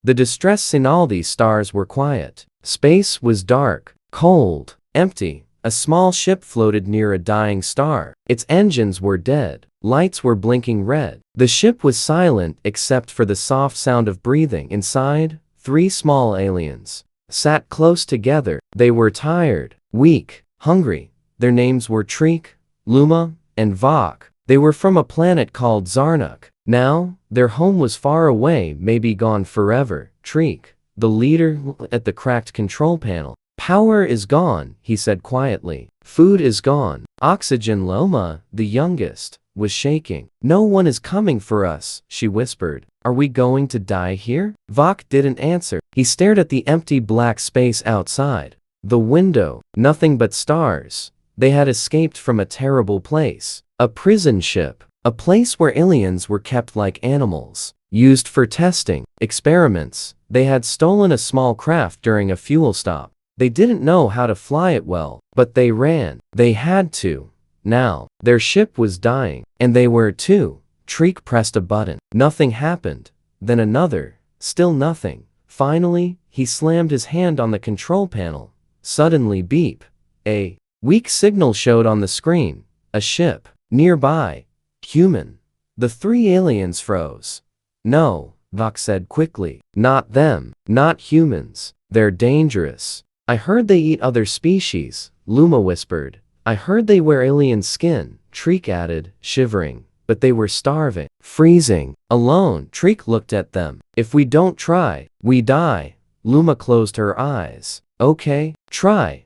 The distress signal. These stars were quiet. Space was dark, cold, empty. A small ship floated near a dying star. Its engines were dead. Lights were blinking red. The ship was silent except for the soft sound of breathing. Inside, 3 small aliens sat close together. They were tired, weak, hungry. Their names were Treek, Luma, and Vok. They were from a planet called Zarnuk. Now, their home was far away, maybe gone forever. Treek, the leader, looked at the cracked control panel. Power is gone, he said quietly. Food is gone. Oxygen. Loma, the youngest, was shaking. No one is coming for us, she whispered. Are we going to die here? Vok didn't answer. He stared at the empty black space outside. The window, nothing but stars. They had escaped from a terrible place. A prison ship. A place where aliens were kept like animals. Used for testing, experiments. They had stolen a small craft during a fuel stop. They didn't know how to fly it well, but they ran. They had to. Now, their ship was dying, and they were too. Treek pressed a button. Nothing happened. Then another. Still nothing. Finally, he slammed his hand on the control panel. Suddenly beep. A weak signal showed on the screen. A ship. Nearby. Human. The 3 aliens froze. No, Vok said quickly. Not them. Not humans. They're dangerous. I heard they eat other species, Luma whispered. I heard they wear alien skin, Treek added, shivering. But they were starving, freezing, alone. Treek looked at them. If we don't try, we die. Luma closed her eyes. Okay, try.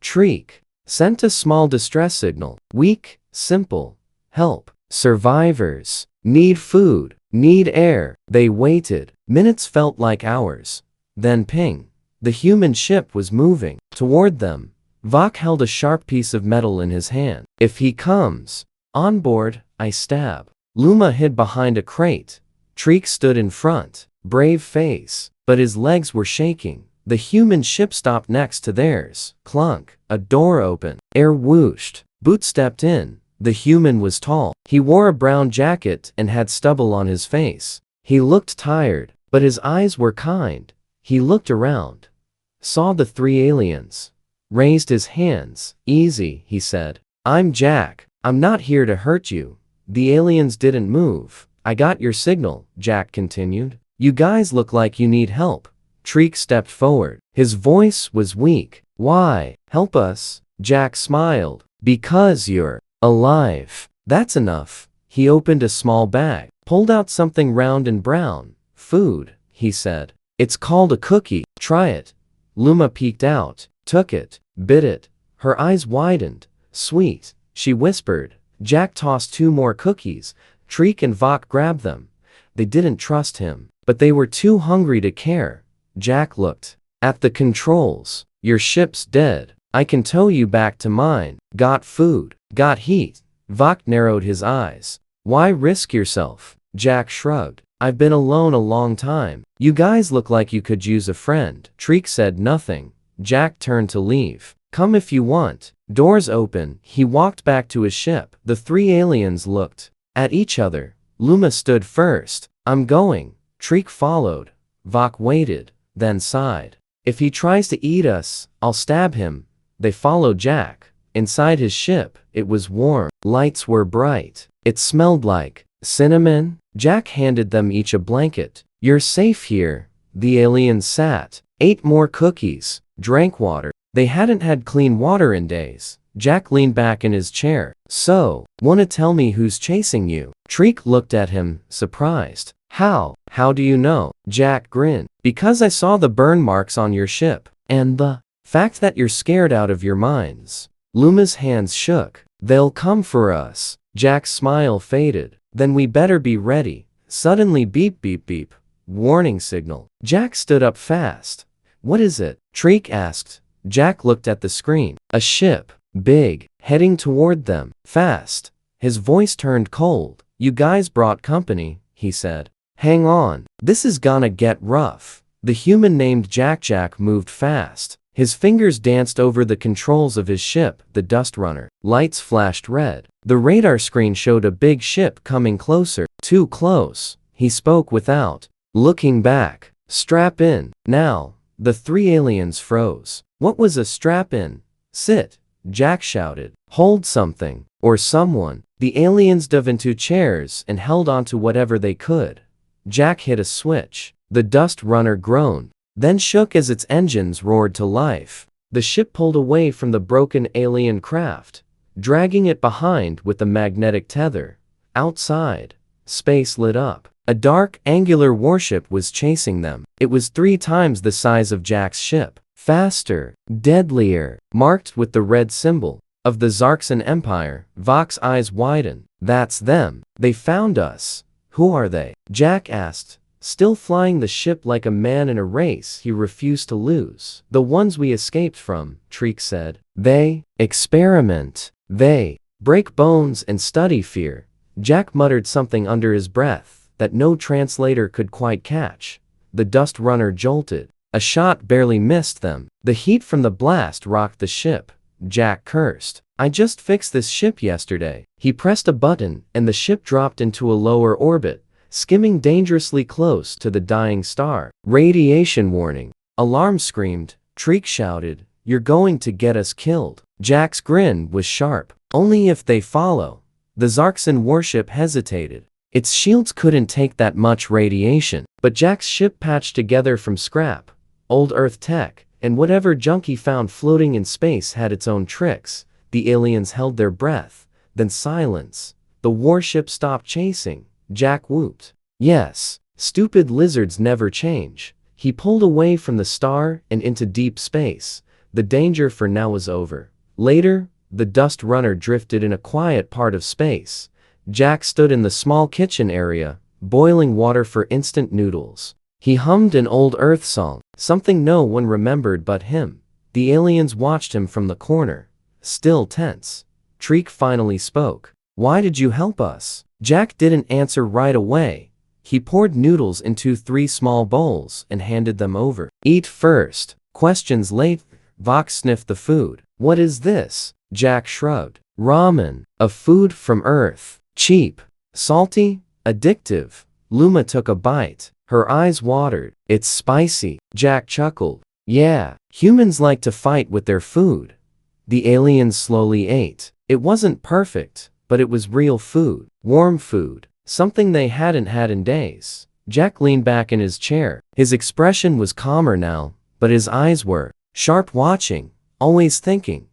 Treek sent a small distress signal. Weak, simple. Help. Survivors. Need food. Need air. They waited. Minutes felt like hours. Then ping. The human ship was moving toward them. Vok held a sharp piece of metal in his hand. If he comes on board, I stab. Luma hid behind a crate. Treek stood in front, brave face, but his legs were shaking. The human ship stopped next to theirs. Clunk. A door opened. Air whooshed. Boot stepped in. The human was tall. He wore a brown jacket and had stubble on his face. He looked tired, but his eyes were kind. He looked around. Saw the 3 aliens. Raised his hands. Easy, he said. I'm Jack. I'm not here to hurt you. The aliens didn't move. I got your signal, Jack continued. You guys look like you need help. Treek stepped forward. His voice was weak. Why? Help us? Jack smiled. Because you're alive. That's enough. He opened a small bag. Pulled out something round and brown. Food, he said. It's called a cookie. Try it. Luma peeked out, took it, bit it. Her eyes widened. Sweet, she whispered. Jack tossed 2 more cookies. Treek and Vok grabbed them. They didn't trust him, but they were too hungry to care. Jack looked at the controls. Your ship's dead. I can tow you back to mine. Got food. Got heat. Vok narrowed his eyes. Why risk yourself? Jack shrugged. I've been alone a long time. You guys look like you could use a friend. Treek said nothing. Jack turned to leave. Come if you want. Doors open. He walked back to his ship. The 3 aliens looked at each other. Luma stood first. I'm going. Treek followed. Vok waited, then sighed. If he tries to eat us, I'll stab him. They followed Jack. Inside his ship, it was warm. Lights were bright. It smelled like cinnamon. Jack handed them each a blanket. You're safe here. The aliens sat, ate more cookies, drank water. They hadn't had clean water in days. Jack leaned back in his chair. So, wanna tell me who's chasing you? Treek looked at him, surprised. How? How do you know? Jack grinned. Because I saw the burn marks on your ship. And the fact that you're scared out of your minds. Luma's hands shook. They'll come for us. Jack's smile faded. Then we better be ready. Suddenly beep beep beep. Warning signal. Jack stood up fast. What is it? Treek asked. Jack looked at the screen. A ship. Big. Heading toward them. Fast. His voice turned cold. You guys brought company, he said. Hang on. This is gonna get rough. The human named Jack moved fast. His fingers danced over the controls of his ship, the Dust Runner. Lights flashed red. The radar screen showed a big ship coming closer. Too close. He spoke without looking back. Strap in. Now, the three aliens froze. What was a strap in? Sit, Jack shouted. Hold something, or someone. The aliens dove into chairs and held onto whatever they could. Jack hit a switch. The dust runner groaned, then shook as its engines roared to life. The ship pulled away from the broken alien craft, dragging it behind with the magnetic tether. Outside, space lit up. A dark, angular warship was chasing them. It was 3 times the size of Jack's ship. Faster, deadlier, marked with the red symbol of the Zarxan Empire. Vox's eyes widened. That's them. They found us. Who are they? Jack asked, still flying the ship like a man in a race he refused to lose. The ones we escaped from, Treek said. They experiment. They break bones and study fear. Jack muttered something under his breath that no translator could quite catch. The dust runner jolted. A shot barely missed them. The heat from the blast rocked the ship. Jack cursed. I just fixed this ship yesterday. He pressed a button and the ship dropped into a lower orbit, skimming dangerously close to the dying star. Radiation warning. Alarm screamed. Treek shouted, you're going to get us killed. Jack's grin was sharp. Only if they follow. The Zarxan warship hesitated. Its shields couldn't take that much radiation. But Jack's ship patched together from scrap, old Earth tech, and whatever junk he found floating in space had its own tricks. The aliens held their breath. Then silence. The warship stopped chasing. Jack whooped. Yes, stupid lizards never change. He pulled away from the star and into deep space. The danger for now was over. Later, the dust runner drifted in a quiet part of space. Jack stood in the small kitchen area, boiling water for instant noodles. He hummed an old Earth song, something no one remembered but him. The aliens watched him from the corner, still tense. Treek finally spoke. Why did you help us? Jack didn't answer right away. He poured noodles into 3 small bowls and handed them over. Eat first. Questions later. Vox sniffed the food. What is this? Jack shrugged. Ramen. A food from Earth. Cheap. Salty. Addictive. Luma took a bite. Her eyes watered. It's spicy. Jack chuckled. Yeah, humans like to fight with their food. The aliens slowly ate. It wasn't perfect, but it was real food. Warm food. Something they hadn't had in days. Jack leaned back in his chair. His expression was calmer now, but his eyes were sharp, watching, always thinking.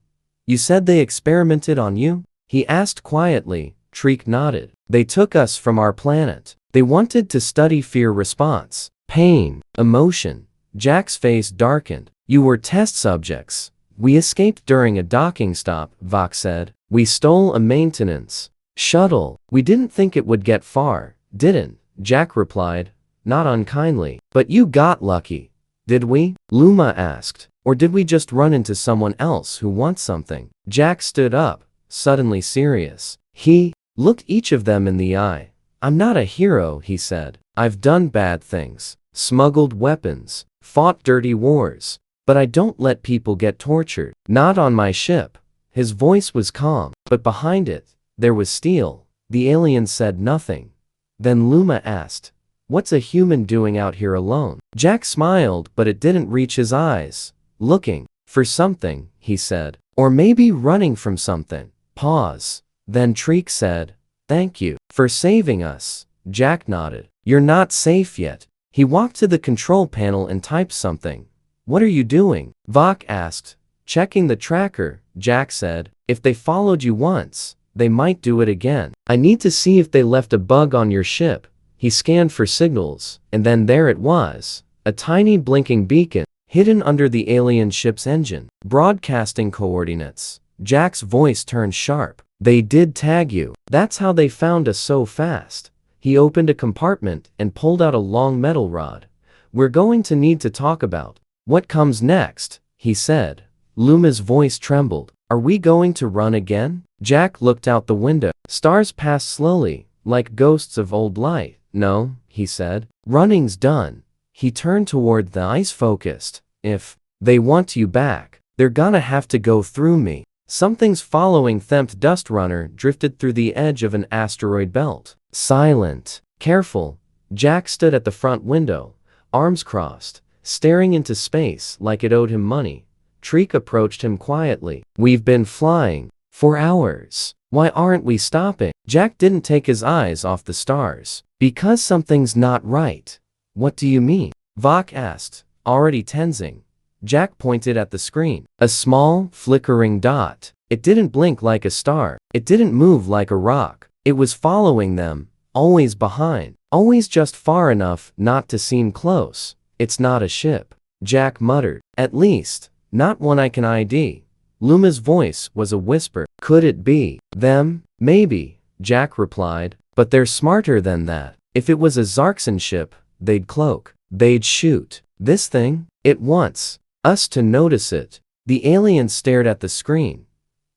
You said they experimented on you? He asked quietly. Treek nodded. They took us from our planet. They wanted to study fear response, pain, emotion. Jack's face darkened. You were test subjects. We escaped during a docking stop, Vox said. We stole a maintenance shuttle. We didn't think it would get far, didn't? Jack replied, not unkindly. But you got lucky. Did we? Luma asked. Or did we just run into someone else who wants something? Jack stood up, suddenly serious. He looked each of them in the eye. I'm not a hero, he said. I've done bad things, smuggled weapons, fought dirty wars. But I don't let people get tortured. Not on my ship. His voice was calm, but behind it, there was steel. The aliens said nothing. Then Luma asked, what's a human doing out here alone? Jack smiled, but it didn't reach his eyes. Looking for something, he said. Or maybe running from something. Pause. Then Treek said, thank you for saving us. Jack nodded. You're not safe yet. He walked to the control panel and typed something. What are you doing? Vox asked. Checking the tracker, Jack said. If they followed you once, they might do it again. I need to see if they left a bug on your ship. He scanned for signals, and then there it was. A tiny blinking beacon, hidden under the alien ship's engine. Broadcasting coordinates. Jack's voice turned sharp. They did tag you. That's how they found us so fast. He opened a compartment and pulled out a long metal rod. We're going to need to talk about what comes next, he said. Luma's voice trembled. Are we going to run again? Jack looked out the window. Stars passed slowly, like ghosts of old light. No, he said. Running's done. He turned toward the ice focused. If they want you back, they're gonna have to go through me. Something's following them. Dust runner drifted through the edge of an asteroid belt. Silent. Careful. Jack stood at the front window, arms crossed, staring into space like it owed him money. Treek approached him quietly. "We've been flying for hours. Why aren't we stopping?" Jack didn't take his eyes off the stars. "Because something's not right." "What do you mean?" Vok asked, already tensing. Jack pointed at the screen. A small, flickering dot. It didn't blink like a star. It didn't move like a rock. It was following them, always behind, always just far enough not to seem close. "It's not a ship," Jack muttered. "At least, not one I can ID." Luma's voice was a whisper. "Could it be them?" "Maybe," Jack replied, "but they're smarter than that. If it was a Zarxan ship, they'd cloak. They'd shoot. This thing, it wants us to notice it." The alien stared at the screen.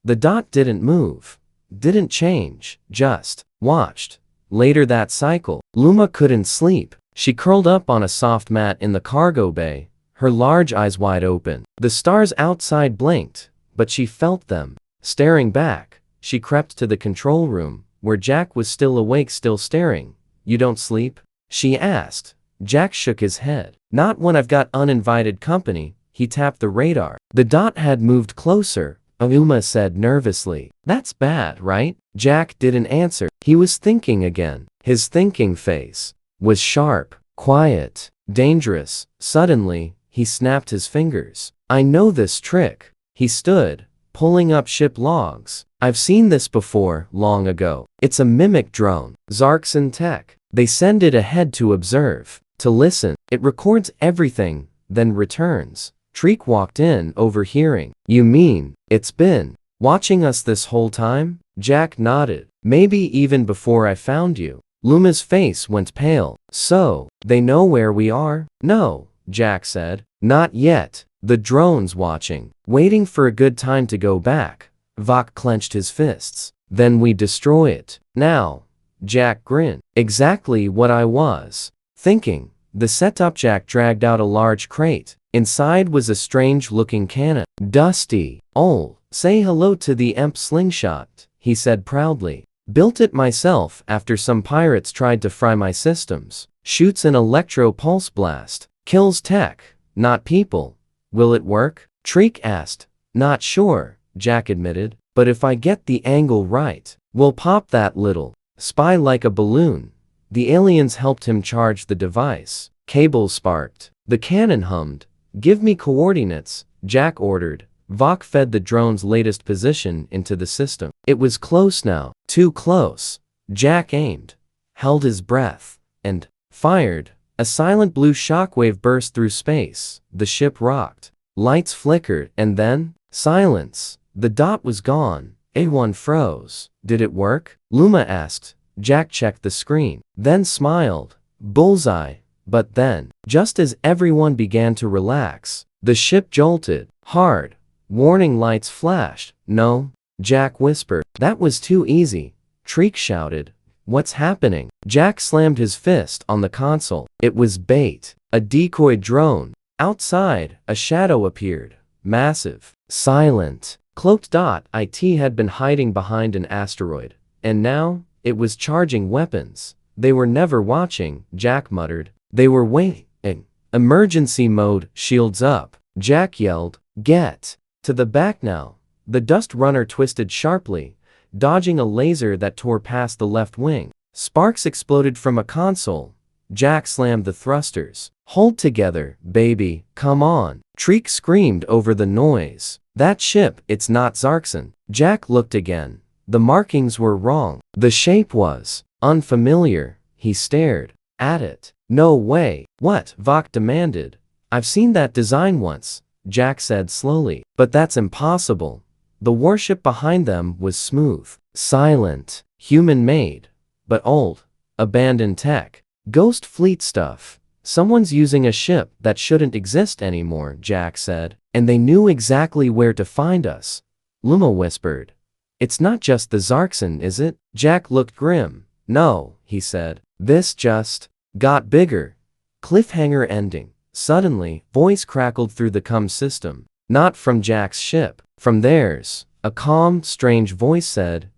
The dot didn't move, didn't change, just watched. Later that cycle, Luma couldn't sleep. She curled up on a soft mat in the cargo bay, her large eyes wide open. The stars outside blinked, but she felt them. Staring back, she crept to the control room, where Jack was still awake, still staring. "You don't sleep?" she asked. Jack shook his head. "Not when I've got uninvited company." He tapped the radar. The dot had moved closer. Luma said nervously. "That's bad, right?" Jack didn't answer. He was thinking again. His thinking face was sharp, quiet, dangerous. Suddenly, he snapped his fingers. "I know this trick." He stood, pulling up ship logs. "I've seen this before, long ago. It's a mimic drone. Zarxan tech. They send it ahead to observe, to listen. It records everything, then returns." Treek walked in, overhearing. "You mean, it's been watching us this whole time?" Jack nodded. "Maybe even before I found you." Luma's face went pale. "So, they know where we are?" "No," Jack said. "Not yet. The drone's watching, waiting for a good time to go back." Vok clenched his fists. "Then we destroy it. Now." Jack grinned. "Exactly what I was thinking." The setup. Jack dragged out a large crate. Inside was a strange-looking cannon. Dusty, old. "Say hello to the EMP slingshot," he said proudly. "Built it myself after some pirates tried to fry my systems. Shoots an electro-pulse blast. Kills tech, not people." "Will it work?" Treek asked. "Not sure," Jack admitted. "But if I get the angle right, we'll pop that little spy like a balloon." The aliens helped him charge the device. Cables sparked. The cannon hummed. "Give me coordinates," Jack ordered. Vok fed the drone's latest position into the system. It was close now. Too close. Jack aimed, held his breath, and fired. A silent blue shockwave burst through space. The ship rocked. Lights flickered, and then silence. The dot was gone. A1 froze. "Did it work?" Luma asked. Jack checked the screen, then smiled. "Bullseye." But then, just as everyone began to relax, the ship jolted hard. Warning lights flashed. "No," Jack whispered. "That was too easy." Treek shouted. "What's happening?" Jack slammed his fist on the console. It was bait. A decoy drone. Outside, a shadow appeared. Massive. Silent. Cloaked. It had been hiding behind an asteroid. And now, it was charging weapons. "They were never watching," Jack muttered. "They were waiting." "Emergency mode, shields up," Jack yelled. "Get to the back now." The dust runner twisted sharply, dodging a laser that tore past the left wing. Sparks exploded from a console. Jack slammed the thrusters. "Hold together, baby, come on." Treek screamed over the noise. "That ship, it's not Zarxan." Jack looked again. The markings were wrong. The shape was unfamiliar. He stared at it. "No way." "What?" Vok demanded. "I've seen that design once," Jack said slowly. "But that's impossible." The warship behind them was smooth, silent, human-made, but old. Abandoned tech. Ghost fleet stuff. "Someone's using a ship that shouldn't exist anymore," Jack said. "And they knew exactly where to find us," Luma whispered. "It's not just the Zarxan, is it?" Jack looked grim. "No," he said. "This just got bigger." Cliffhanger ending. Suddenly, voice crackled through the comm system. Not from Jack's ship, from theirs. A calm, strange voice said,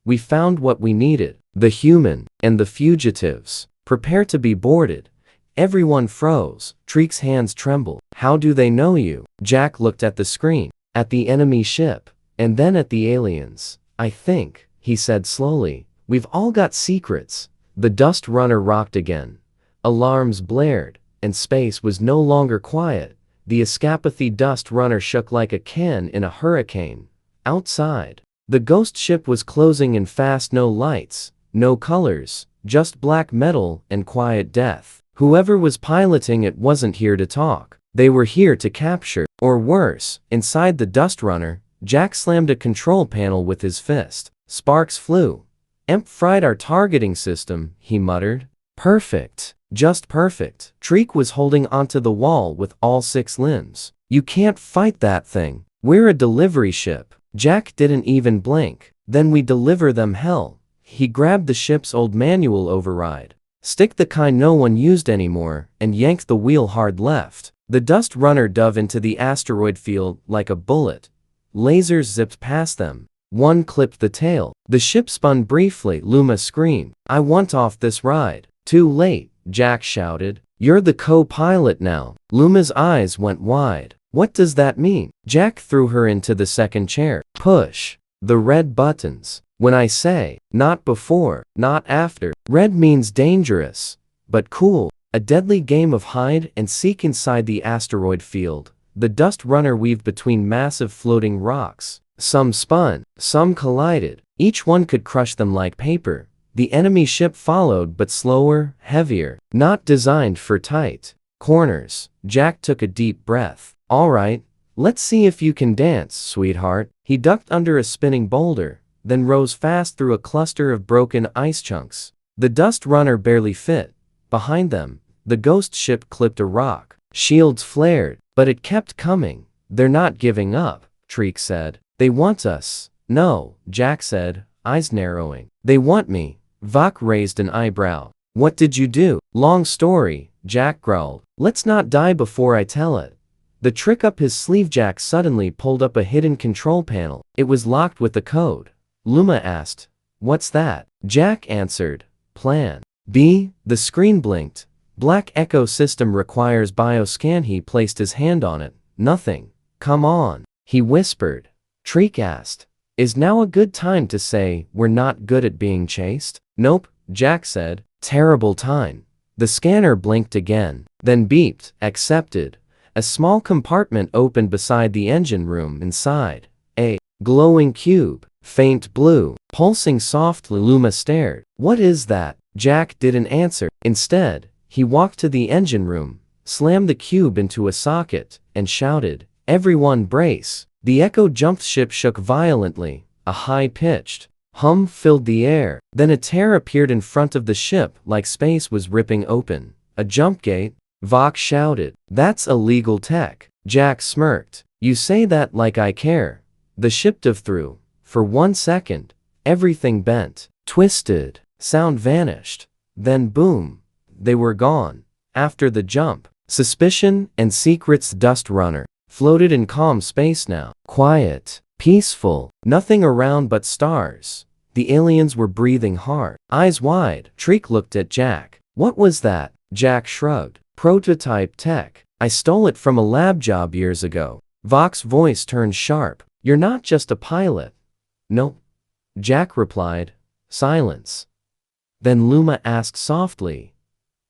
"We found what we needed. The human and the fugitives. Prepare to be boarded." Everyone froze. Treek's hands trembled. How do they know you? Jack looked at the screen, at the enemy ship, and then at the aliens. I think, he said slowly, we've all got secrets. The Dust Runner rocked again. Alarms blared, and space was no longer quiet. The escapathy Dust Runner shook like a can in a hurricane. Outside, the ghost ship was closing in fast. No lights, no colors, just black metal and quiet death. Whoever was piloting it wasn't here to talk. They were here to capture, or worse. Inside the Dust Runner, Jack slammed a control panel with his fist. Sparks flew. "Emp fried our targeting system," he muttered. "Perfect. Just perfect." Treek was holding onto the wall with all 6 limbs. "You can't fight that thing. We're a delivery ship." Jack didn't even blink. "Then we deliver them hell." He grabbed the ship's old manual override. "Stick the kind no one used anymore," and yanked the wheel hard left. The Dust Runner dove into the asteroid field like a bullet. Lasers zipped past them. One clipped the tail. The ship spun briefly. Luma screamed, "I want off this ride." "Too late," Jack shouted. "You're the co-pilot now." Luma's eyes went wide. "What does that mean?" Jack threw her into the second chair. "Push the red buttons. When I say, not before, not after." Red means dangerous, but cool. A deadly game of hide and seek inside the asteroid field. The Dust Runner weaved between massive floating rocks. Some spun, some collided. Each one could crush them like paper. The enemy ship followed, but slower, heavier. Not designed for tight corners. Jack took a deep breath. "All right, let's see if you can dance, sweetheart." He ducked under a spinning boulder, then rose fast through a cluster of broken ice chunks. The Dust Runner barely fit. Behind them, the ghost ship clipped a rock. Shields flared, but it kept coming. "They're not giving up," Treek said. "They want us." "No," Jack said, eyes narrowing. "They want me." Vok raised an eyebrow. "What did you do?" "Long story," Jack growled. "Let's not die before I tell it." The trick up his sleeve. Jack suddenly pulled up a hidden control panel. It was locked with a code. Luma asked, "What's that?" Jack answered, "Plan B." The screen blinked. "Black Echo system requires bioscan." He placed his hand on it. "Nothing." "Come on," he whispered. Treek asked, "Is now a good time to say we're not good at being chased?" "Nope," Jack said. "Terrible time." The scanner blinked again, then beeped. "Accepted." A small compartment opened beside the engine room. Inside, a glowing cube, faint blue, pulsing softly. Luma stared. "What is that?" Jack didn't answer. Instead, he walked to the engine room, slammed the cube into a socket, and shouted, "Everyone brace." The Echo jumped. Ship shook violently. A high-pitched hum filled the air. Then a tear appeared in front of the ship, like space was ripping open. "A jump gate," Vok shouted. "That's illegal tech." Jack smirked. "You say that like I care." The ship dove through. For 1 second, everything bent, twisted, sound vanished. Then boom, they were gone. After the jump, suspicion and secrets. Dust Runner floated in calm space now. Quiet, peaceful, nothing around but stars. The aliens were breathing hard, eyes wide. Treek looked at Jack. "What was that?" Jack shrugged. "Prototype tech. I stole it from a lab job years ago." Vok's voice turned sharp. "You're not just a pilot." "No," Jack replied. Silence. Then Luma asked softly,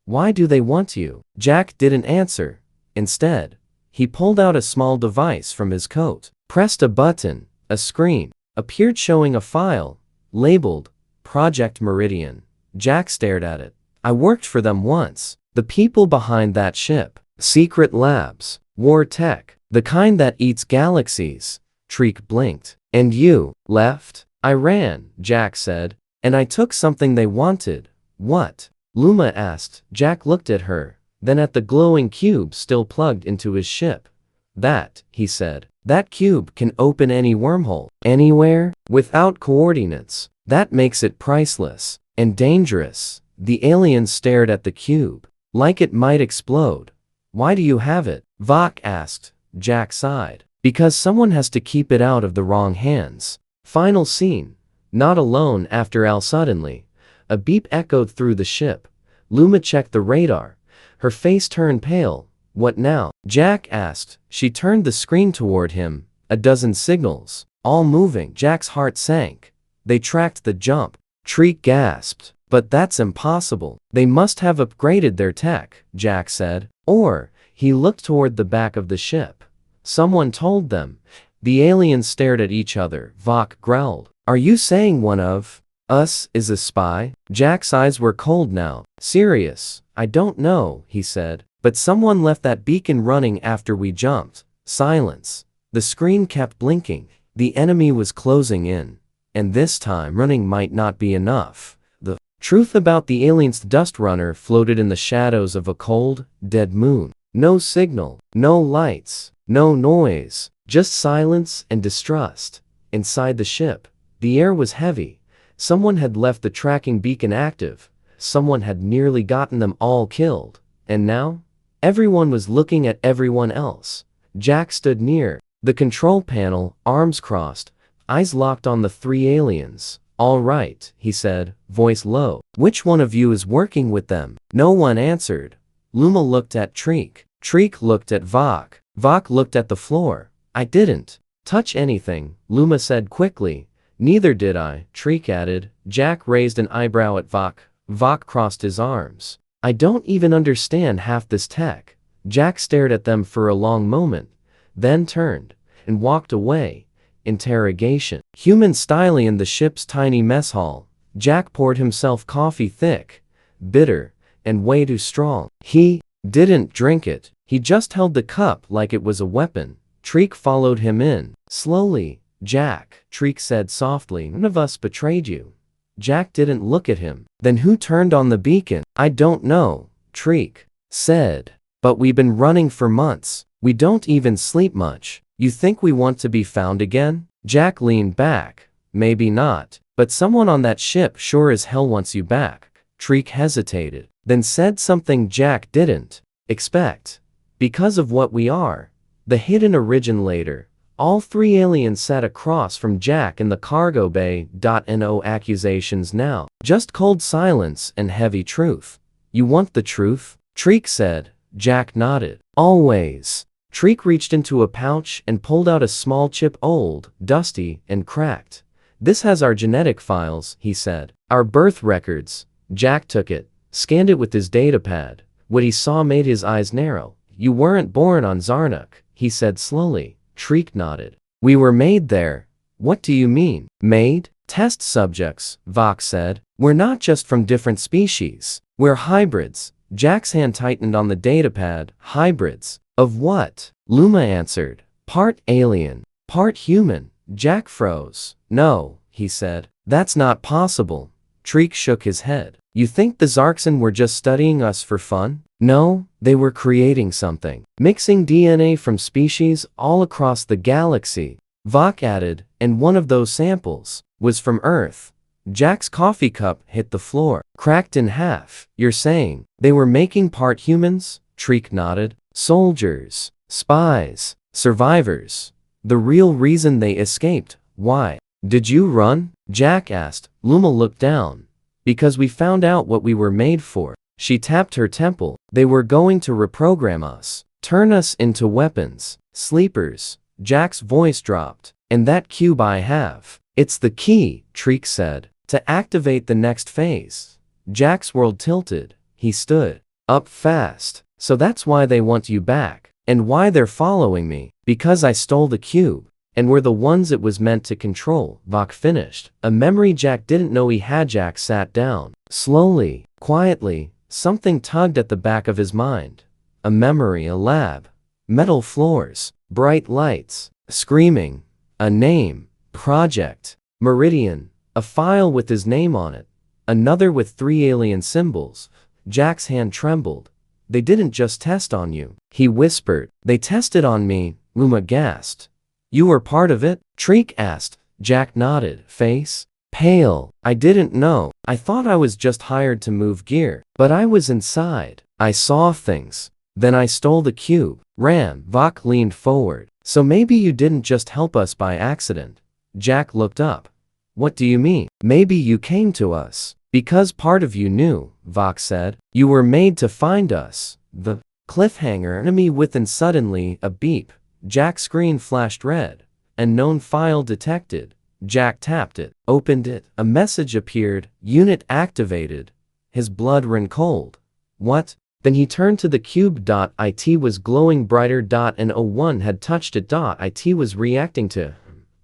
"Why do they want you?" Jack didn't answer. Instead, he pulled out a small device from his coat, pressed a button. A screen appeared showing a file, labeled Project Meridian. Jack stared at it. "I worked for them once. The people behind that ship. Secret labs. War tech. The kind that eats galaxies." Treek blinked. "And you left?" "I ran," Jack said. "And I took something they wanted." "What?" Luma asked. Jack looked at her, then at the glowing cube still plugged into his ship. "That," he said. "That cube can open any wormhole, anywhere, without coordinates. That makes it priceless. And dangerous." The aliens stared at the cube, like it might explode. "Why do you have it?" Vok asked. Jack sighed. "Because someone has to keep it out of the wrong hands." Final scene. Not alone after Al. Suddenly, a beep echoed through the ship. Luma checked the radar. Her face turned pale. What now? Jack asked. She turned the screen toward him. A dozen signals, all moving. Jack's heart sank. They tracked the jump. Treek gasped. But that's impossible. They must have upgraded their tech, Jack said. Or, he looked toward the back of the ship. Someone told them. The aliens stared at each other. Vok growled. Are you saying one of us is a spy? Jack's eyes were cold now. Serious. I don't know, he said. But someone left that beacon running after we jumped. Silence. The screen kept blinking. The enemy was closing in. And this time running might not be enough. The truth about the aliens' dust runner floated in the shadows of a cold, dead moon. No signal, no lights, no noise, just silence and distrust. Inside the ship, the air was heavy. Someone had left the tracking beacon active. Someone had nearly gotten them all killed. And now? Everyone was looking at everyone else. Jack stood near the control panel, arms crossed, eyes locked on the three aliens. All right, he said, voice low. Which one of you is working with them? No one answered. Luma looked at Treek. Treek looked at Vok. Vok looked at the floor. I didn't touch anything, Luma said quickly. Neither did I, Treek added. Jack raised an eyebrow at Vok. Vok crossed his arms. I don't even understand half this tech. Jack stared at them for a long moment, then turned and walked away. Interrogation. Human styly in the ship's tiny mess hall. Jack poured himself coffee thick, bitter, and way too strong. He didn't drink it. He just held the cup like it was a weapon. Treek followed him in. Slowly. Jack, Treek said softly, none of us betrayed you. Jack didn't look at him. Then who turned on the beacon? I don't know, Treek said. But we've been running for months. We don't even sleep much. You think we want to be found again? Jack leaned back. Maybe not. But someone on that ship sure as hell wants you back. Treek hesitated, then said something Jack didn't expect. Because of what we are. The hidden originator. All three aliens sat across from Jack in the cargo bay. No accusations now. Just cold silence and heavy truth. You want the truth? Treek said. Jack nodded. Always. Treek reached into a pouch and pulled out a small chip, old, dusty, and cracked. This has our genetic files, he said. Our birth records. Jack took it, scanned it with his datapad. What he saw made his eyes narrow. You weren't born on Zarnuk, he said slowly. Treek nodded. We were made there. What do you mean? Made? Test subjects, Vok said. We're not just from different species. We're hybrids. Jack's hand tightened on the datapad. Hybrids. Of what? Luma answered. Part alien, part human. Jack froze. No, he said. That's not possible. Treek shook his head. You think the Zarkson were just studying us for fun? No, they were creating something. Mixing DNA from species all across the galaxy. Vok added, and one of those samples was from Earth. Jack's coffee cup hit the floor, cracked in half. You're saying they were making part humans? Treek nodded. Soldiers, spies, survivors. The real reason they escaped. Why? Did you run? Jack asked. Luma looked down. Because we found out what we were made for. She tapped her temple. They were going to reprogram us. Turn us into weapons. Sleepers. Jack's voice dropped. And that cube I have. It's the key, Treek said, to activate the next phase. Jack's world tilted. He stood up fast. So that's why they want you back. And why they're following me. Because I stole the cube. And we're the ones it was meant to control, Vok finished. A memory Jack didn't know he had. Jack sat down. Slowly, quietly, something tugged at the back of his mind. A memory, a lab. Metal floors, bright lights, screaming. A name, project, Meridian. A file with his name on it. Another with 3 alien symbols. Jack's hand trembled. They didn't just test on you, he whispered. They tested on me, Luma gasped. You were part of it? Treek asked. Jack nodded, face pale. I didn't know. I thought I was just hired to move gear. But I was inside. I saw things. Then I stole the cube. Ran. Vok leaned forward. So maybe you didn't just help us by accident. Jack looked up. What do you mean? Maybe you came to us Because part of you knew, Vox said. You were made to find us. The cliffhanger enemy within suddenly a beep. Jack's screen flashed red. Unknown file detected. Jack tapped it, opened it. A message appeared. Unit activated. His blood ran cold. What? Then he turned to the cube. It was glowing brighter. And 01 had touched it. It was reacting to.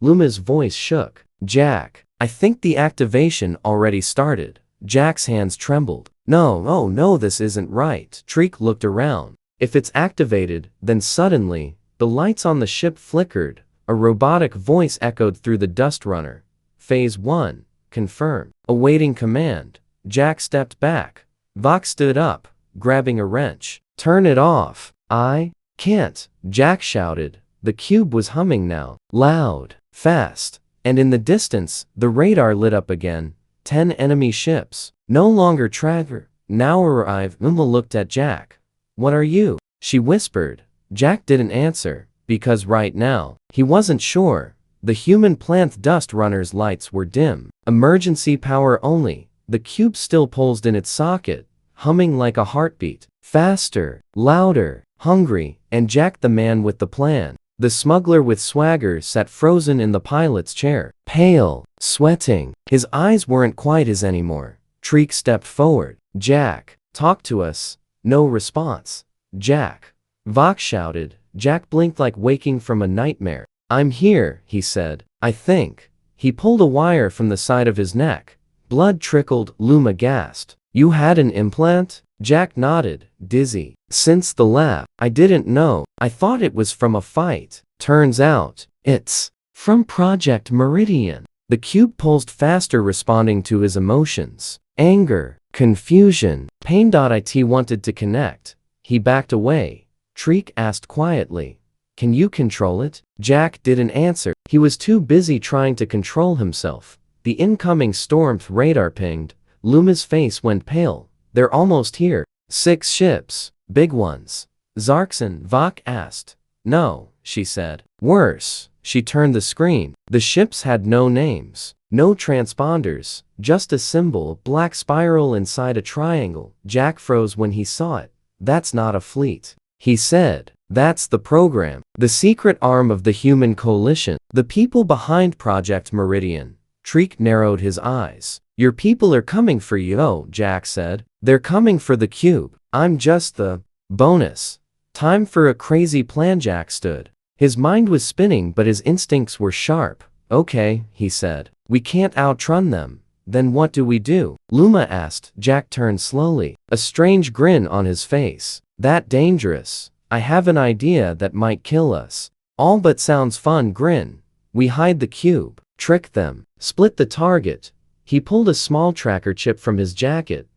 Luma's voice shook. Jack, I think the activation already started. Jack's hands trembled. No, oh no, this isn't right. Treek looked around. If it's activated, then suddenly, the lights on the ship flickered. A robotic voice echoed through the dust runner. Phase 1, confirmed. Awaiting command. Jack stepped back. Vox stood up, grabbing a wrench. Turn it off. I can't, Jack shouted. The cube was humming now. Loud, fast. And in the distance, the radar lit up again. 10 enemy ships. No longer tracker. Now arrive. Uma looked at Jack. What are you? She whispered. Jack didn't answer, because right now, he wasn't sure. The human plant dust runner's lights were dim. Emergency power only. The cube still pulsed in its socket, humming like a heartbeat. Faster, louder, hungry, and Jack the man with the plan. The smuggler with swagger sat frozen in the pilot's chair. Pale, sweating. His eyes weren't quite his anymore. Treek stepped forward. Jack, talk to us. No response. Jack. Vox shouted. Jack blinked like waking from a nightmare. I'm here, he said. I think. He pulled a wire from the side of his neck. Blood trickled. Luma gasped. You had an implant? Jack nodded, dizzy. Since the lab, I didn't know. I thought it was from a fight. Turns out, it's from Project Meridian. The cube pulsed faster, responding to his emotions. Anger, confusion, pain. It wanted to connect. He backed away. Treek asked quietly. Can you control it? Jack didn't answer. He was too busy trying to control himself. The incoming storm radar pinged. Luma's face went pale. They're almost here. 6 ships. Big ones. Zarkson, Vox asked. No, she said. Worse. She turned the screen. The ships had no names. No transponders. Just a symbol, black spiral inside a triangle. Jack froze when he saw it. That's not a fleet. He said. That's the program. The secret arm of the human coalition. The people behind Project Meridian. Treek narrowed his eyes. Your people are coming for you, Jack said. They're coming for the cube. I'm just the bonus. Time for a crazy plan. Jack stood. His mind was spinning, but his instincts were sharp. Okay, he said. We can't outrun them. Then what do we do? Luma asked. Jack turned slowly. A strange grin on his face. That dangerous. I have an idea that might kill us. All but sounds fun. Grin. We hide the cube. Trick them. Split the target. He pulled a small tracker chip from his jacket.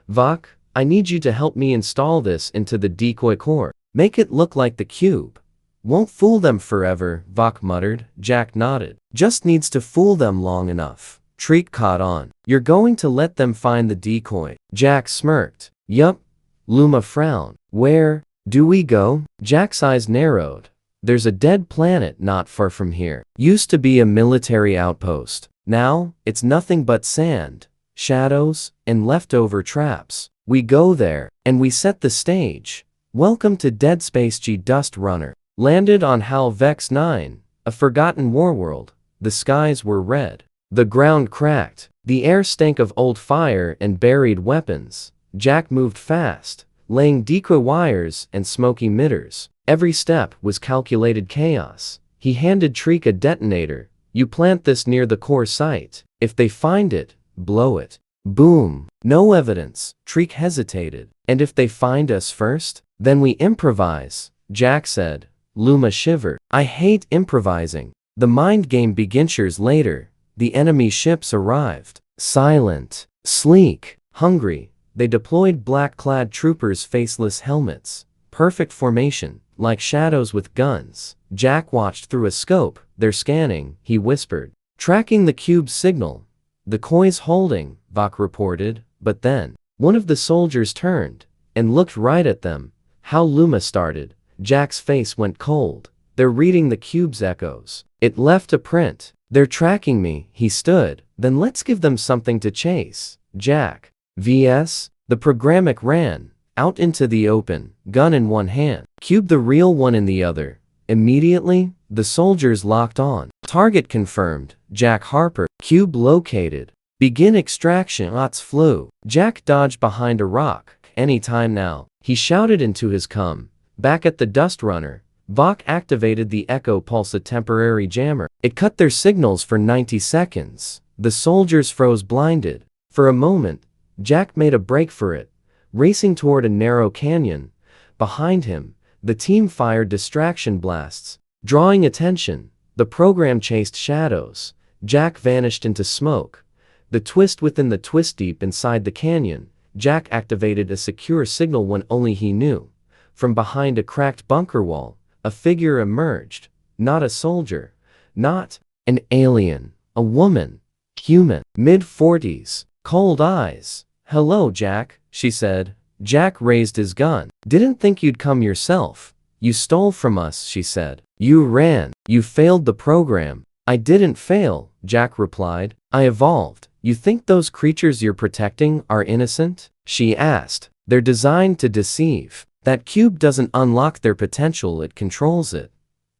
Vox, I need you to help me install this into the decoy core. Make it look like the cube. Won't fool them forever, Vox muttered. Jack nodded. Just needs to fool them long enough. Treek caught on. You're going to let them find the decoy. Jack smirked. Yup. Luma frowned. Where do we go? Jack's eyes narrowed. There's a dead planet not far from here. Used to be a military outpost. Now, it's nothing but sand, shadows, and leftover traps. We go there, and we set the stage. Welcome to Dead Space. G Dust Runner landed on HAL Vex 9, a forgotten warworld. The skies were red. The ground cracked. The air stank of old fire and buried weapons. Jack moved fast, laying decoy wires and smoke emitters. Every step was calculated chaos. He handed Treek a detonator. You plant this near the core site. If they find it, blow it. Boom. No evidence. Treek hesitated. And if they find us first? Then we improvise, Jack said. Luma shivered. I hate improvising. The mind game begins. Years later, the enemy ships arrived. Silent, sleek, hungry. They deployed black-clad troopers, faceless helmets. Perfect formation, like shadows with guns. Jack watched through a scope. They're scanning, he whispered. Tracking the cube's signal. The coi's holding, Vox reported. But then, one of the soldiers turned and looked right at them. How Luma started. Jack's face went cold. They're reading the cube's echoes. It left a print. They're tracking me. He stood. Then let's give them something to chase. Jack. vs. The programming ran out into the open, gun in one hand, Cube the real one in the other. Immediately, the soldiers locked on. Target confirmed. Jack Harper. Cube located. Begin extraction. Shots flew. Jack dodged behind a rock. Any time now, he shouted into his come. Back at the Dust Runner, Vok activated the Echo Pulse, a temporary jammer. It cut their signals for 90 seconds. The soldiers froze blinded. For a moment, Jack made a break for it, racing toward a narrow canyon. Behind him, the team fired distraction blasts, drawing attention. The program chased shadows. Jack vanished into smoke. The twist within the twist deep inside the canyon. Jack activated a secure signal when only he knew. From behind a cracked bunker wall, a figure emerged. Not a soldier. Not an alien. A woman. Human. Mid-40s. Cold eyes. "Hello, Jack," she said. Jack raised his gun. "Didn't think you'd come yourself. You stole from us," she said. "You ran. You failed the program." "I didn't fail," Jack replied. "I evolved." "You think those creatures you're protecting are innocent?" she asked. "They're designed to deceive. That cube doesn't unlock their potential, it controls it."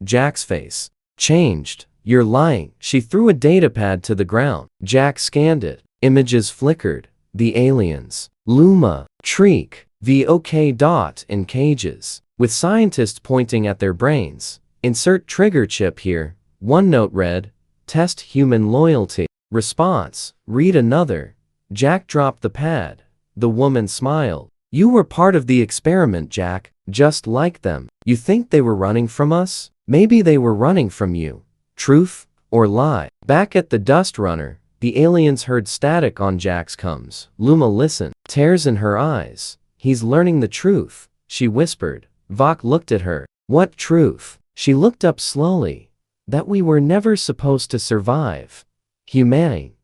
Jack's face changed. "You're lying." She threw a datapad to the ground. Jack scanned it. Images flickered. The aliens. Luma. Treek. The OK dot in cages, with scientists pointing at their brains. "Insert trigger chip here." One note read, "Test human loyalty." Response, "Read another." Jack dropped the pad. The woman smiled. "You were part of the experiment, Jack, just like them. You think they were running from us? Maybe they were running from you. Truth or lie?" Back at the Dust Runner, the aliens heard static on Jack's comms. Luma listened. Tears in her eyes. "He's learning the truth," she whispered. Vok looked at her. "What truth?" She looked up slowly. "That we were never supposed to survive. Humanity."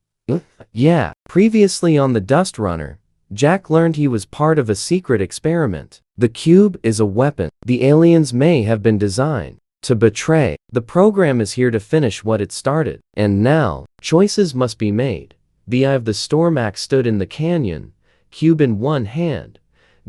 Yeah. Previously on the Dust Runner, Jack learned he was part of a secret experiment. The cube is a weapon. The aliens may have been designed to betray. The program is here to finish what it started. And now, choices must be made. The Eye of the Stormax stood in the canyon, cube in one hand,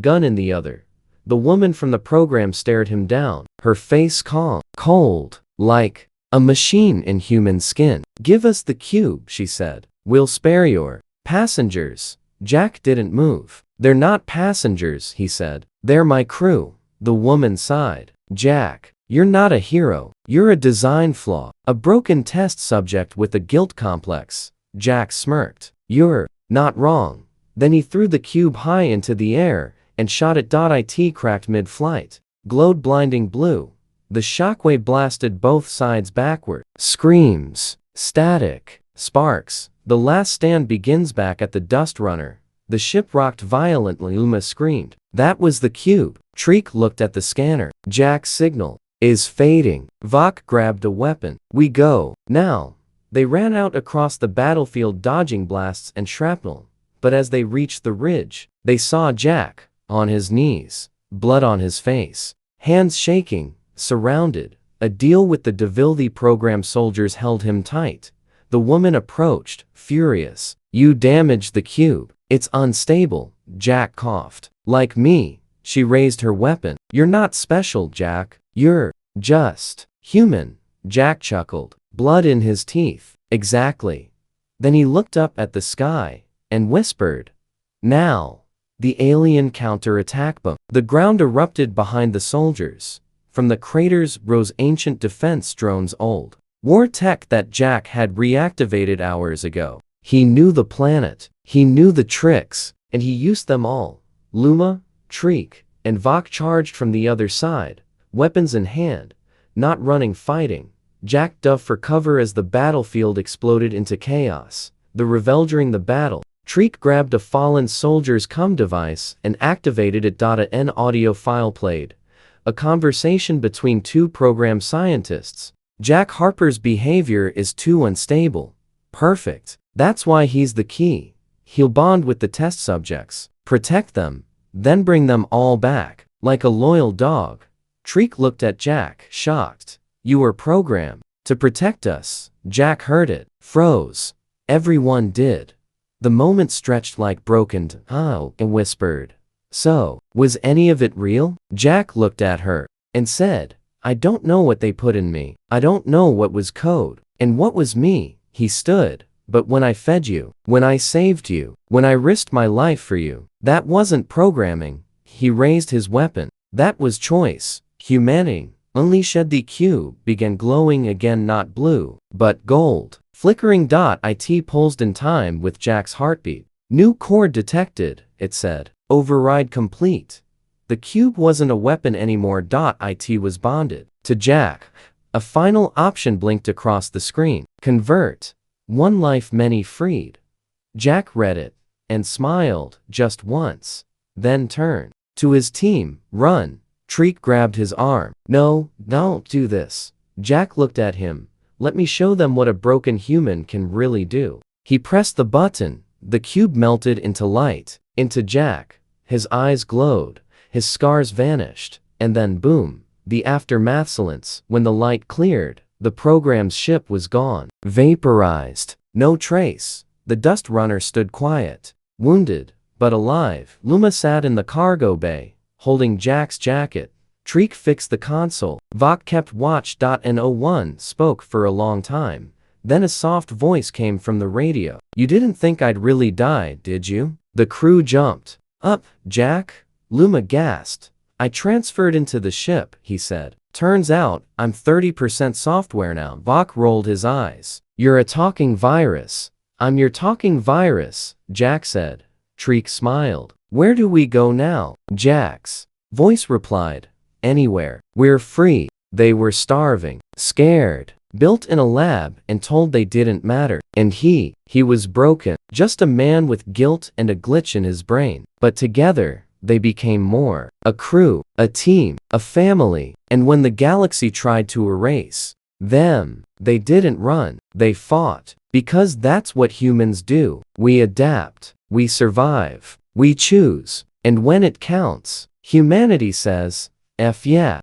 gun in the other. The woman from the program stared him down, her face calm, cold, like a machine in human skin. "Give us the cube," she said. "We'll spare your passengers." Jack didn't move. "They're not passengers," he said. "They're my crew." The woman sighed. "Jack, you're not a hero. You're a design flaw. A broken test subject with a guilt complex." Jack smirked. "You're not wrong." Then he threw the cube high into the air and shot it. It cracked mid-flight. Glowed blinding blue. The shockwave blasted both sides backward. Screams. Static. Sparks. The last stand begins. Back at the Dust Runner, the ship rocked violently. Luma screamed. "That was the cube." Treek looked at the scanner. Jack's signal is fading. Vok grabbed a weapon. "We go now." They ran out across the battlefield, dodging blasts and shrapnel. But as they reached the ridge, they saw Jack, on his knees, blood on his face, hands shaking, surrounded. A deal with the Devilthy program. Soldiers held him tight. The woman approached, furious. "You damaged the cube. It's unstable." Jack coughed. "Like me." She raised her weapon. "You're not special, Jack. You're just human." Jack chuckled, blood in his teeth. "Exactly." Then he looked up at the sky and whispered, "Now." The alien counterattack boom. The ground erupted behind the soldiers. From the craters rose ancient defense drones, old war tech that Jack had reactivated hours ago. He knew the planet. He knew the tricks, and he used them all. Luma, Treek, and Vok charged from the other side, weapons in hand, not running, fighting. Jack dove for cover as the battlefield exploded into chaos. The revel during the battle. Treek grabbed a fallen soldier's comm device and activated it. An audio file played. A conversation between two program scientists. "Jack Harper's behavior is too unstable." "Perfect. That's why he's the key. He'll bond with the test subjects, protect them, then bring them all back, like a loyal dog." Treek looked at Jack, shocked. "You were programmed to protect us." Jack heard it, froze. Everyone did. The moment stretched like broken and whispered, "So, was any of it real?" Jack looked at her and said, "I don't know what they put in me. I don't know what was code. And what was me?" He stood. "But when I fed you, when I saved you, when I risked my life for you, that wasn't programming." He raised his weapon. "That was choice." Humanity, unleashed. The cube began glowing again, not blue, but gold. Flickering. It pulsed in time with Jack's heartbeat. "New cord detected," it said. "Override complete." The cube wasn't a weapon anymore. It was bonded to Jack. A final option blinked across the screen. "Convert. One life, many freed." Jack read it and smiled just once, then turned to his team. "Run." Treek grabbed his arm. "No, don't do this." Jack looked at him. "Let me show them what a broken human can really do." He pressed the button. The cube melted into light, into Jack. His eyes glowed. His scars vanished. And then boom, the aftermath silence. When the light cleared, the program's ship was gone. Vaporized. No trace. The dust runner stood quiet, wounded, but alive. Luma sat in the cargo bay, holding Jack's jacket. Treek fixed the console. Vok kept watch. No one spoke for a long time. Then a soft voice came from the radio. "You didn't think I'd really die, did you?" The crew jumped up. "Jack?" Luma gasped. "I transferred into the ship," he said. "Turns out, I'm 30% software now." Vok rolled his eyes. "You're a talking virus." "I'm your talking virus," Jack said. Treek smiled. "Where do we go now?" Jack's voice replied. "Anywhere. We're free." They were starving, scared, built in a lab and told they didn't matter. And he was broken, just a man with guilt and a glitch in his brain. But together, they became more. A crew, a team, a family. And when the galaxy tried to erase them, they didn't run, they fought. Because that's what humans do. We adapt, we survive, we choose. And when it counts, humanity says, F yeah.